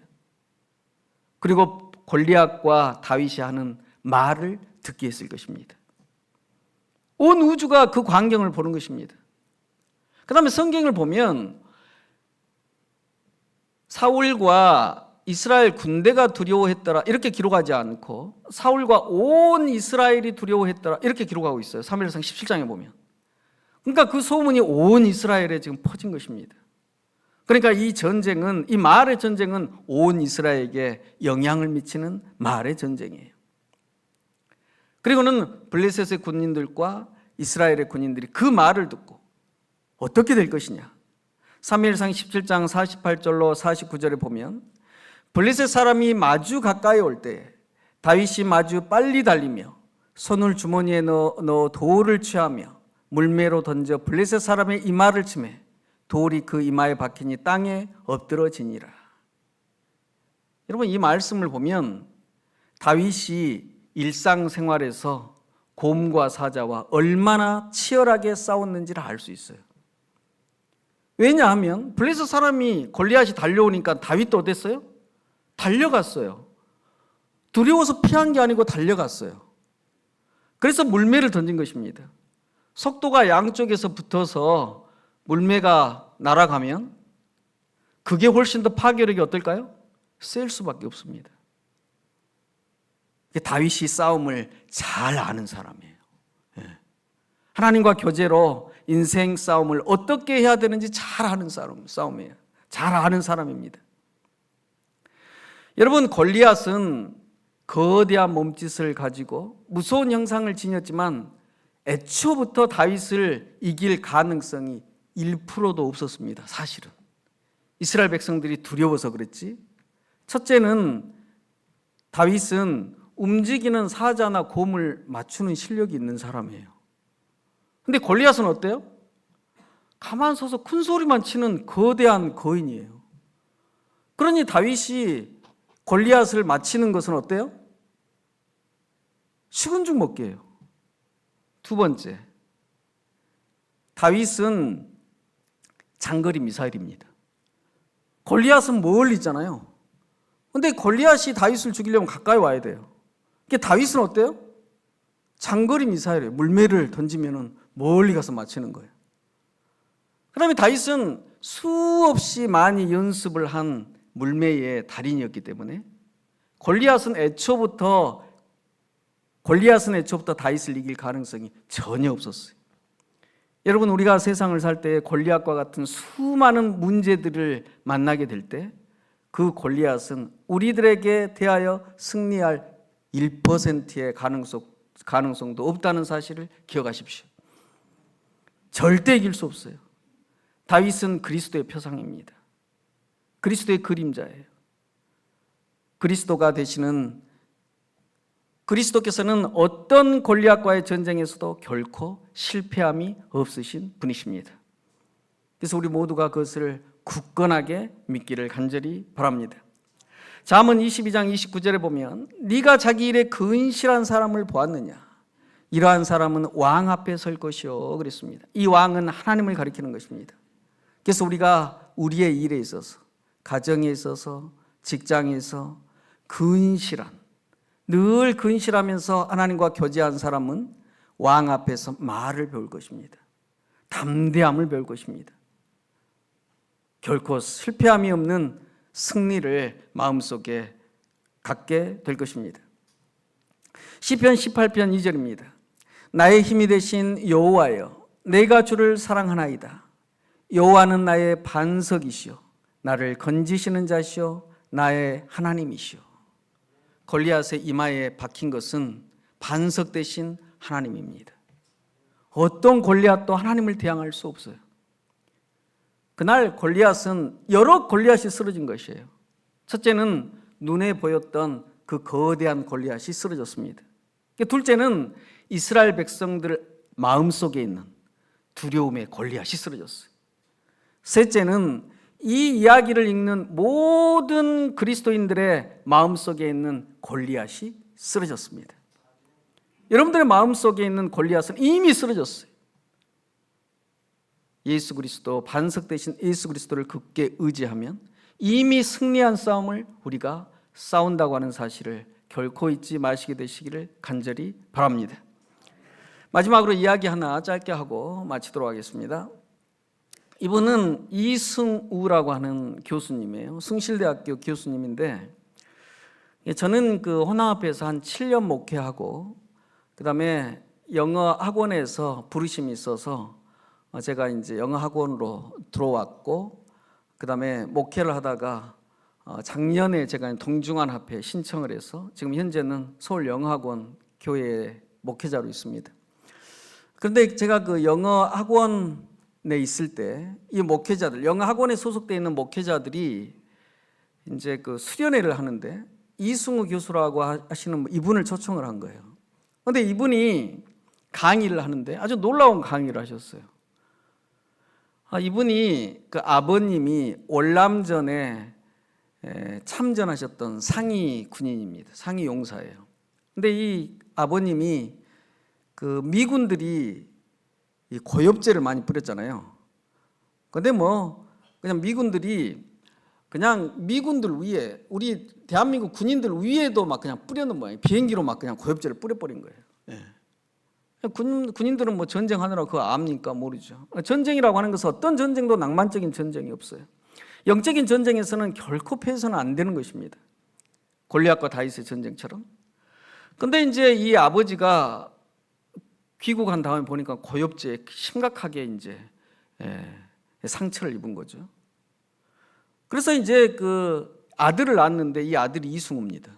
그리고 골리앗과 다윗이 하는 말을 듣게 했을 것입니다. 온 우주가 그 광경을 보는 것입니다. 그 다음에 성경을 보면 사울과 이스라엘 군대가 두려워했더라 이렇게 기록하지 않고 사울과 온 이스라엘이 두려워했더라 이렇게 기록하고 있어요. 사무엘상 17장에 보면. 그러니까 그 소문이 온 이스라엘에 지금 퍼진 것입니다. 그러니까 이 전쟁은, 이 말의 전쟁은 온 이스라엘에게 영향을 미치는 말의 전쟁이에요. 그리고는 블레셋의 군인들과 이스라엘의 군인들이 그 말을 듣고 어떻게 될 것이냐. 사무엘상 17장 48절로 49절에 보면 블레셋 사람이 마주 가까이 올 때 다윗이 마주 빨리 달리며 손을 주머니에 넣어 돌을 취하며 물매로 던져 블레셋 사람의 이마를 치매 돌이 그 이마에 박히니 땅에 엎드러지니라. 여러분, 이 말씀을 보면 다윗이 일상생활에서 곰과 사자와 얼마나 치열하게 싸웠는지를 알 수 있어요. 왜냐하면 블레셋 사람이 골리앗이 달려오니까 다윗도 어땠어요? 달려갔어요. 두려워서 피한 게 아니고 달려갔어요. 그래서 물매를 던진 것입니다. 속도가 양쪽에서 붙어서 물매가 날아가면 그게 훨씬 더 파괴력이 어떨까요? 셀 수밖에 없습니다. 다윗이 싸움을 잘 아는 사람이에요. 하나님과 교제로 인생 싸움을 어떻게 해야 되는지 잘 아는 싸움이에요. 잘 아는 사람입니다. 여러분, 골리앗은 거대한 몸짓을 가지고 무서운 형상을 지녔지만 애초부터 다윗을 이길 가능성이 1%도 없었습니다. 사실은 이스라엘 백성들이 두려워서 그랬지, 첫째는 다윗은 움직이는 사자나 곰을 맞추는 실력이 있는 사람이에요. 근데 골리앗은 어때요? 가만 서서 큰 소리만 치는 거대한 거인이에요. 그러니 다윗이 골리앗을 맞히는 것은 어때요? 식은 죽 먹게 해요. 두 번째, 다윗은 장거리 미사일입니다. 골리앗은 멀리 있잖아요. 근데 골리앗이 다윗을 죽이려면 가까이 와야 돼요. 그러니까 다윗은 어때요? 장거리 미사일이에요. 물매를 던지면 멀리 가서 맞히는 거예요. 그 다음에 다윗은 수없이 많이 연습을 한 물매의 달인이었기 때문에 골리앗은 애초부터 다윗을 이길 가능성이 전혀 없었어요. 여러분, 우리가 세상을 살 때 골리앗과 같은 수많은 문제들을 만나게 될 때 그 골리앗은 우리들에게 대하여 승리할 1%의 가능성도 없다는 사실을 기억하십시오. 절대 이길 수 없어요. 다윗은 그리스도의 표상입니다. 그리스도의 그림자예요. 그리스도께서는 어떤 골리앗과의 전쟁에서도 결코 실패함이 없으신 분이십니다. 그래서 우리 모두가 그것을 굳건하게 믿기를 간절히 바랍니다. 잠언 22장 29절에 보면 네가 자기 일에 근실한 사람을 보았느냐, 이러한 사람은 왕 앞에 설 것이요 그랬습니다. 이 왕은 하나님을 가리키는 것입니다. 그래서 우리가 우리의 일에 있어서, 가정에 있어서, 직장에서 늘 근실하면서 하나님과 교제한 사람은 왕 앞에서 말을 배울 것입니다. 담대함을 배울 것입니다. 결코 실패함이 없는 승리를 마음속에 갖게 될 것입니다. 시편 18편 2절입니다. 나의 힘이 되신 여호와여, 내가 주를 사랑하나이다. 여호와는 나의 반석이시오, 나를 건지시는 자시오, 나의 하나님이시오. 골리앗의 이마에 박힌 것은 반석 대신 하나님입니다. 어떤 골리앗도 하나님을 대항할 수 없어요. 그날 골리앗은 여러 골리앗이 쓰러진 것이에요. 첫째는 눈에 보였던 그 거대한 골리앗이 쓰러졌습니다. 둘째는 이스라엘 백성들 마음속에 있는 두려움의 골리앗이 쓰러졌어요. 셋째는 이 이야기를 읽는 모든 그리스도인들의 마음속에 있는 골리앗이 쓰러졌습니다. 여러분들의 마음속에 있는 골리앗은 이미 쓰러졌어요. 예수 그리스도, 반석 대신 예수 그리스도를 굳게 의지하면 이미 승리한 싸움을 우리가 싸운다고 하는 사실을 결코 잊지 마시게 되시기를 간절히 바랍니다. 마지막으로 이야기 하나 짧게 하고 마치도록 하겠습니다. 이분은 이승우라고 하는 교수님이에요. 승실대학교 교수님인데, 저는 그 호남앞에서 한 7년 목회하고 그 다음에 영어 학원에서 부르심이 있어서 제가 이제 영어 학원으로 들어왔고, 그 다음에 목회를 하다가 작년에 제가 동중한 합회 신청을 해서 지금 현재는 서울 영어학원 교회의 목회자로 있습니다. 그런데 제가 그 영어 학원에 있을 때 이 목회자들, 영어 학원에 소속되어 있는 목회자들이 이제 그 수련회를 하는데 이승우 교수라고 하시는 이분을 초청을 한 거예요. 그런데 이분이 강의를 하는데 아주 놀라운 강의를 하셨어요. 이분이 그 아버님이 월남전에 참전하셨던 상위 군인입니다. 상위 용사예요. 근데 이 아버님이 그 미군들이 이 고엽제를 많이 뿌렸잖아요. 근데 뭐 그냥 미군들이 그냥 미군들 위에, 우리 대한민국 군인들 위에도 막 그냥 뿌려놓은 모양이에요. 비행기로 막 그냥 고엽제를 뿌려버린 거예요. 군인들은 뭐 전쟁하느라 그거 압니까? 모르죠. 전쟁이라고 하는 것은 어떤 전쟁도 낭만적인 전쟁이 없어요. 영적인 전쟁에서는 결코 패해서는 안 되는 것입니다. 골리앗과 다윗의 전쟁처럼. 근데 이제 이 아버지가 귀국한 다음에 보니까 고엽제에 심각하게 이제 상처를 입은 거죠. 그래서 이제 그 아들을 낳았는데 이 아들이 이승우입니다.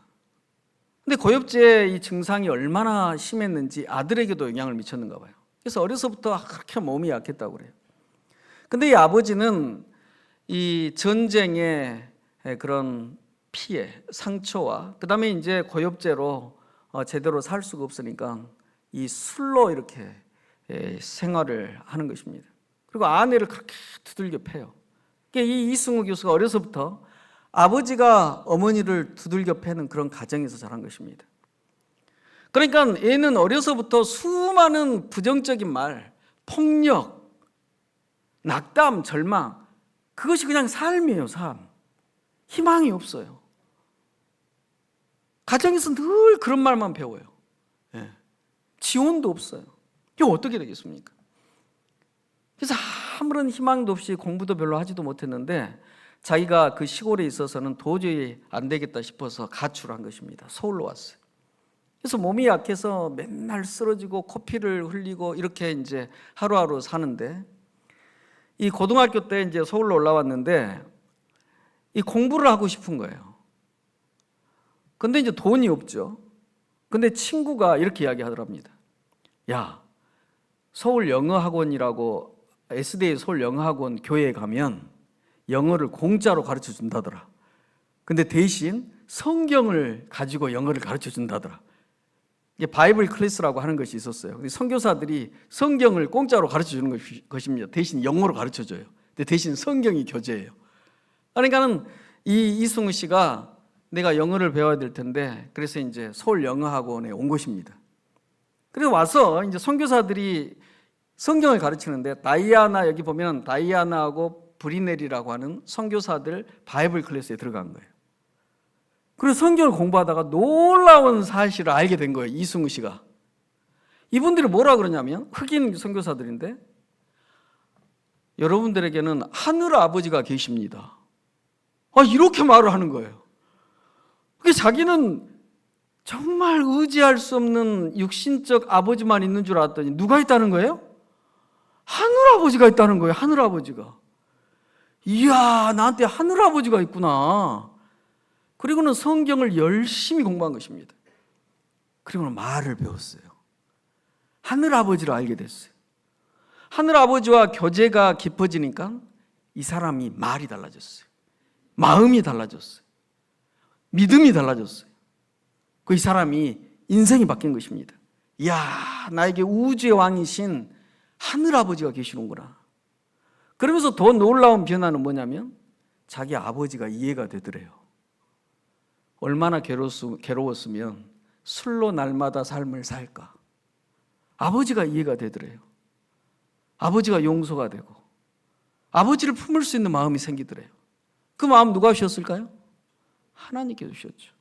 근데 고엽제 이 증상이 얼마나 심했는지 아들에게도 영향을 미쳤는가 봐요. 그래서 어려서부터 그렇게 몸이 약했다고 그래요. 근데 이 아버지는 이 전쟁의 그런 피해, 상처와 그다음에 이제 고엽제로 제대로 살 수가 없으니까 이 술로 이렇게 생활을 하는 것입니다. 그리고 아내를 그렇게 두들겨 패요. 이 이승우 교수가 어려서부터 아버지가 어머니를 두들겨 패는 그런 가정에서 자란 것입니다. 그러니까 얘는 어려서부터 수많은 부정적인 말, 폭력, 낙담, 절망, 그것이 그냥 삶이에요, 삶. 희망이 없어요. 가정에서 늘 그런 말만 배워요. 지원도 없어요. 이거 어떻게 되겠습니까? 그래서 아무런 희망도 없이 공부도 별로 하지도 못했는데 자기가 그 시골에 있어서는 도저히 안 되겠다 싶어서 가출한 것입니다. 서울로 왔어요. 그래서 몸이 약해서 맨날 쓰러지고 코피를 흘리고 이렇게 이제 하루하루 사는데 이 고등학교 때 이제 서울로 올라왔는데 이 공부를 하고 싶은 거예요. 근데 이제 돈이 없죠. 근데 친구가 이렇게 이야기하더랍니다. 야, 서울 영어학원이라고 SDA 서울 영어학원 교회에 가면 영어를 공짜로 가르쳐 준다더라. 근데 대신 성경을 가지고 영어를 가르쳐 준다더라. 이게 바이블 클래스라고 하는 것이 있었어요. 선교사들이 성경을 공짜로 가르쳐 주는 것입니다. 대신 영어로 가르쳐 줘요. 근데 대신 성경이 교재예요. 그러니까는 이 이승우 씨가 내가 영어를 배워야 될 텐데 그래서 이제 서울 영어학원에 온 것입니다. 그래서 와서 이제 선교사들이 성경을 가르치는데 다이아나 여기 보면 다이아나하고 브리넬이라고 하는 선교사들 바이블 클래스에 들어간 거예요. 그래서 성경을 공부하다가 놀라운 사실을 알게 된 거예요. 이승우 씨가. 이분들이 뭐라 그러냐면 흑인 선교사들인데 여러분들에게는 하늘 아버지가 계십니다. 이렇게 말을 하는 거예요. 그래서 자기는 정말 의지할 수 없는 육신적 아버지만 있는 줄 알았더니 누가 있다는 거예요? 하늘 아버지가 있다는 거예요. 하늘 아버지가. 이야, 나한테 하늘 아버지가 있구나. 그리고는 성경을 열심히 공부한 것입니다. 그리고는 말을 배웠어요. 하늘 아버지를 알게 됐어요. 하늘 아버지와 교제가 깊어지니까 이 사람이 말이 달라졌어요. 마음이 달라졌어요. 믿음이 달라졌어요. 이 사람이 인생이 바뀐 것입니다. 이야, 나에게 우주의 왕이신 하늘 아버지가 계시는구나. 그러면서 더 놀라운 변화는 뭐냐면 자기 아버지가 이해가 되더래요. 얼마나 괴로웠으면 술로 날마다 삶을 살까. 아버지가 이해가 되더래요. 아버지가 용서가 되고 아버지를 품을 수 있는 마음이 생기더래요. 그 마음 누가 주셨을까요? 하나님께서 주셨죠.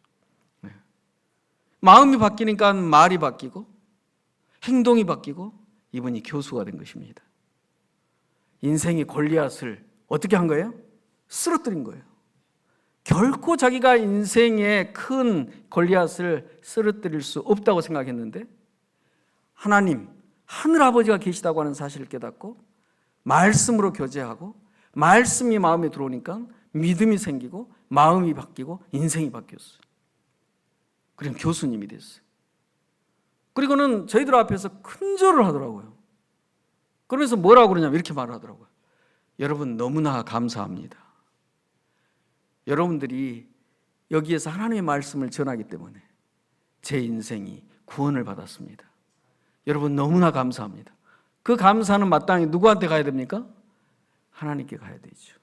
마음이 바뀌니까 말이 바뀌고 행동이 바뀌고 이분이 교수가 된 것입니다. 인생의 골리앗을 어떻게 한 거예요? 쓰러뜨린 거예요. 결코 자기가 인생의 큰 골리앗을 쓰러뜨릴 수 없다고 생각했는데 하나님, 하늘 아버지가 계시다고 하는 사실을 깨닫고 말씀으로 교제하고 말씀이 마음에 들어오니까 믿음이 생기고 마음이 바뀌고 인생이 바뀌었어요. 그럼 교수님이 됐어요. 그리고는 저희들 앞에서 큰절을 하더라고요. 그러면서 뭐라고 그러냐면 이렇게 말을 하더라고요. 여러분 너무나 감사합니다. 여러분들이 여기에서 하나님의 말씀을 전하기 때문에 제 인생이 구원을 받았습니다. 여러분 너무나 감사합니다. 그 감사는 마땅히 누구한테 가야 됩니까? 하나님께 가야 되죠.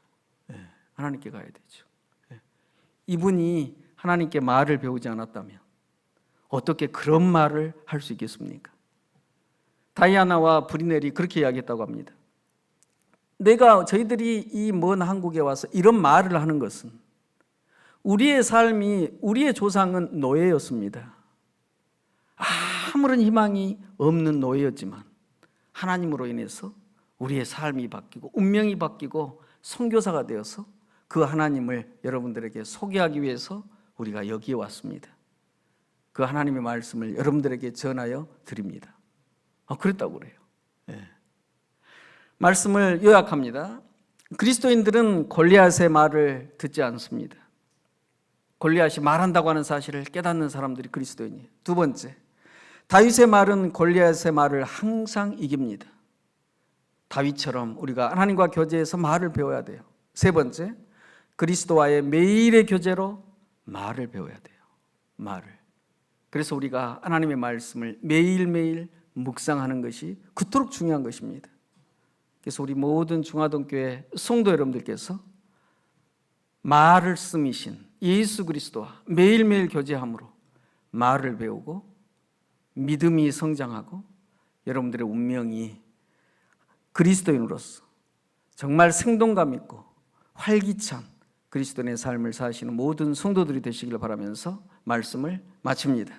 하나님께 가야 되죠. 이분이 하나님께 말을 배우지 않았다면 어떻게 그런 말을 할 수 있겠습니까? 다이아나와 브리넬이 그렇게 이야기했다고 합니다. 저희들이 이 먼 한국에 와서 이런 말을 하는 것은 우리의 삶이, 우리의 조상은 노예였습니다. 아무런 희망이 없는 노예였지만 하나님으로 인해서 우리의 삶이 바뀌고 운명이 바뀌고 선교사가 되어서 그 하나님을 여러분들에게 소개하기 위해서 우리가 여기에 왔습니다. 그 하나님의 말씀을 여러분들에게 전하여 드립니다. 그랬다고 그래요. 말씀을 요약합니다. 그리스도인들은 골리앗의 말을 듣지 않습니다. 골리앗이 말한다고 하는 사실을 깨닫는 사람들이 그리스도인이에요. 두 번째, 다윗의 말은 골리앗의 말을 항상 이깁니다. 다윗처럼 우리가 하나님과 교제해서 말을 배워야 돼요. 세 번째, 그리스도와의 매일의 교제로 말을 배워야 돼요. 말을. 그래서 우리가 하나님의 말씀을 매일매일 묵상하는 것이 그토록 중요한 것입니다. 그래서 우리 모든 중화동교회 성도 여러분들께서 말씀이신 예수 그리스도와 매일매일 교제함으로 말을 배우고 믿음이 성장하고 여러분들의 운명이 그리스도인으로서 정말 생동감 있고 활기찬 그리스도인의 삶을 사시는 모든 성도들이 되시기를 바라면서 말씀을 마칩니다.